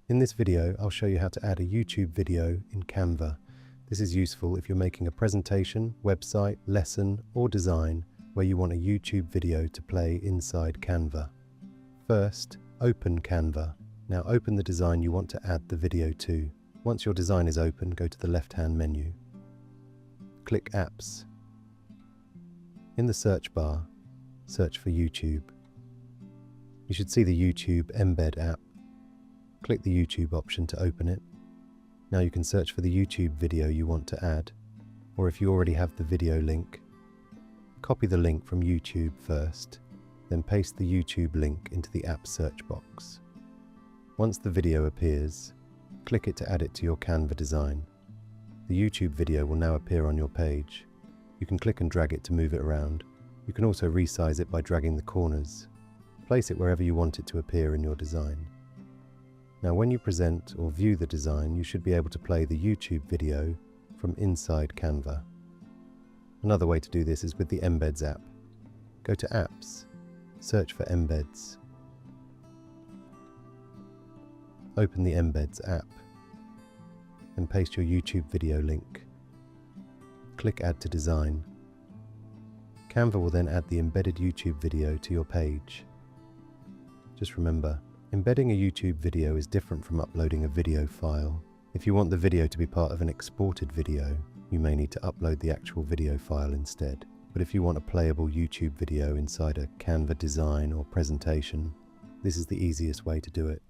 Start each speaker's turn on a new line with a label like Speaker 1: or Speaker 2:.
Speaker 1: In this video, I'll show you how to add a YouTube video in Canva. This is useful if you're making a presentation, website, lesson, or design where you want a YouTube video to play inside Canva. First, open Canva. Now open the design you want to add the video to. Once your design is open, go to the left-hand menu. Click Apps. In the search bar, search for YouTube. You should see the YouTube Embed app. Click the YouTube option to open it. Now you can search for the YouTube video you want to add, or if you already have the video link, copy the link from YouTube first, then paste the YouTube link into the app search box. Once the video appears, click it to add it to your Canva design. The YouTube video will now appear on your page. You can click and drag it to move it around. You can also resize it by dragging the corners. Place it wherever you want it to appear in your design. Now when you present or view the design, you should be able to play the YouTube video from inside Canva. Another way to do this is with the Embeds app. Go to Apps, search for Embeds. Open the Embeds app and paste your YouTube video link. Click Add to Design. Canva will then add the embedded YouTube video to your page. Just remember, embedding a YouTube video is different from uploading a video file. If you want the video to be part of an exported video, you may need to upload the actual video file instead. But if you want a playable YouTube video inside a Canva design or presentation, this is the easiest way to do it.